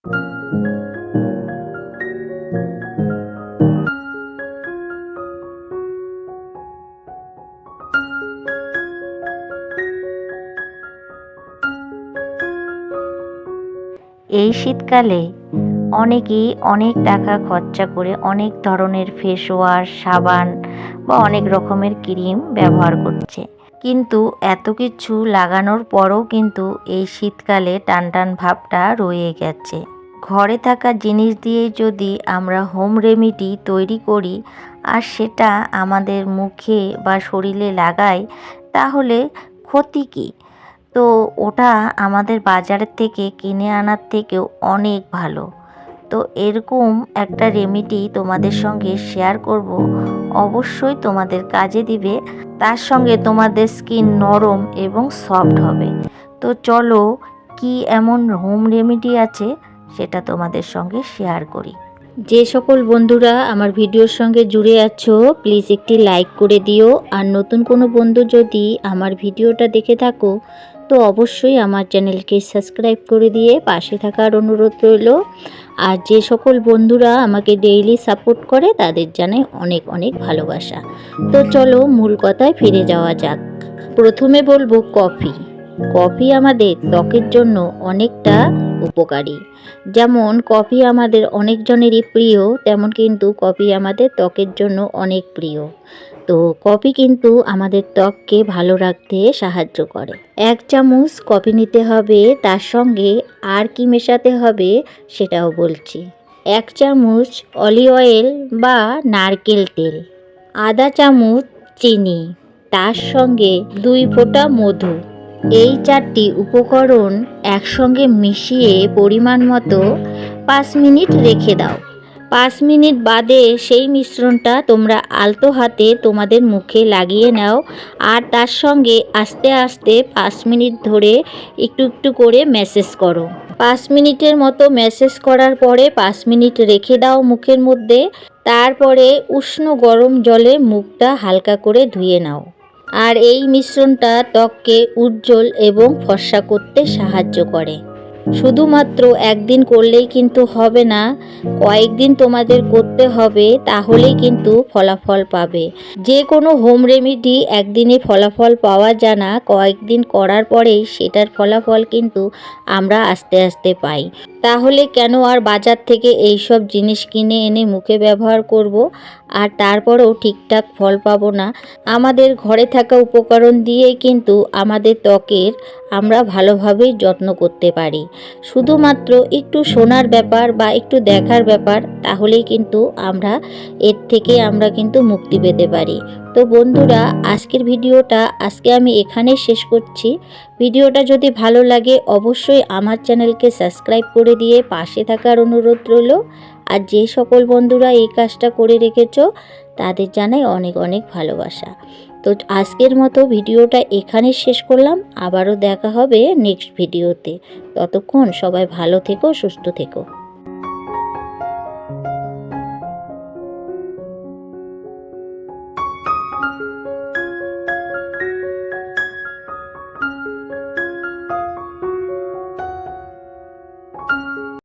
এই শীতকালে অনেকেই অনেক টাকা খরচা করে অনেক ধরনের ফেস ওয়াশ, সাবান বা অনেক রকমের ক্রিম ব্যবহার করছে, কিন্তু এত কিছু লাগানোর পরও কিন্তু এই শীতকালে টানটান ভাবটা রয়ে গেছে। ঘরে থাকা জিনিস দিয়ে যদি আমরা হোম রেমেডি তৈরি করি আর সেটা আমাদের মুখে বা শরীরে লাগাই, তাহলে ক্ষতি কী? তো ওটা আমাদের বাজারের থেকে কিনে আনার থেকেও অনেক ভালো। তো এরকম একটা রেমেডি তোমাদের সঙ্গে শেয়ার করব, অবশ্যই তোমাদের কাজে দিবে, তার সঙ্গে তোমাদের স্কিন নরম এবং সফট হবে। তো চলো কি এমন হোম রেমেডি আছে সেটা তোমাদের সঙ্গে শেয়ার করি। যে সকল বন্ধুরা আমার ভিডিওর সঙ্গে জুড়ে আছো, প্লিজ একটি লাইক করে দিও। আর নতুন কোনো বন্ধু যদি আমার ভিডিওটা দেখে থাকো, তো অবশ্যই আমার চ্যানেলকে সাবস্ক্রাইব করে দিয়ে পাশে থাকার অনুরোধ রইল। আর যে সকল বন্ধুরা আমাকে ডেইলি সাপোর্ট করে তাদের জানাই অনেক অনেক ভালোবাসা। তো চলো মূল কথায় ফিরে যাওয়া যাক। প্রথমে বলবো কফি। কফি আমাদের ত্বকের জন্য অনেকটা উপকারী। যেমন কফি আমাদের অনেকজনেরই প্রিয়, তেমন কিন্তু কফি আমাদের ত্বকের জন্য অনেক প্রিয়। তো কফি কিন্তু আমাদের ত্বককে ভালো রাখতে সাহায্য করে। 1 চামচ কফি নিতে হবে, তার সঙ্গে আর কি মেশাতে হবে সেটাও বলছি। 1 চামচ অলিভ অয়েল বা নারকেল তেল, আধা চামচ চিনি, তার সঙ্গে 2 ফোঁটা মধু। এই 4টি উপকরণ একসঙ্গে মিশিয়ে পরিমাণ মতো 5 মিনিট রেখে দাও। 5 মিনিট বাদে সেই মিশ্রণটা তোমরা আলতো হাতে তোমাদের মুখে লাগিয়ে নাও, আর তার সঙ্গে আস্তে আস্তে 5 মিনিট ধরে একটু একটু করে ম্যাসেজ করো। 5 মিনিটের মতো ম্যাসেজ করার পরে 5 মিনিট রেখে দাও মুখের মধ্যে। তারপরে উষ্ণ গরম জলে মুখটা হালকা করে ধুয়ে নাও। আর এই মিশ্রণটা ত্বককে উজ্জ্বল এবং ফর্সা করতে সাহায্য করে। শুধুমাত্র একদিন করলেই কিন্তু হবে না, কয়েকদিন তোমাদের করতে হবে, তাহলেই কিন্তু ফলাফল পাবে। যে কোনো হোম রেমেডি একদিনে ফলাফল পাওয়া যায় না, কয়েকদিন করার পরেই সেটার ফলাফল কিন্তু আমরা আস্তে আস্তে পাই। তাহলে কেন আর বাজার থেকে এই সব জিনিস কিনে এনে মুখে ব্যবহার করব আর তারপরেও ঠিকঠাক ফল পাবো না? আমাদের ঘরে থাকা উপকরণ দিয়েই কিন্তু আমাদের ত্বকের আমরা ভালোভাবেই যত্ন করতে পারি। শুধুমাত্র একটু শোনার ব্যাপার বা একটু দেখার ব্যাপার, তাহলেই কিন্তু এর থেকে আমরা কিন্তু মুক্তি পেতে পারি। তো বন্ধুরা, আজকের ভিডিওটা আমি এখানেই শেষ করছি। ভিডিওটা যদি ভালো লাগে অবশ্যই আমার চ্যানেলকে সাবস্ক্রাইব করে দিয়ে পাশে থাকার অনুরোধ রইল। আর যে সকল বন্ধুরা এই কাজটা করে রেখেছো তাদের জানাই অনেক অনেক ভালোবাসা। তো আজকের মতো ভিডিওটা এখানে শেষ করলাম, আবারও দেখা হবে নেক্সট ভিডিওতে। ততক্ষণ সবাই ভালো থেকো, সুস্থ থেকো।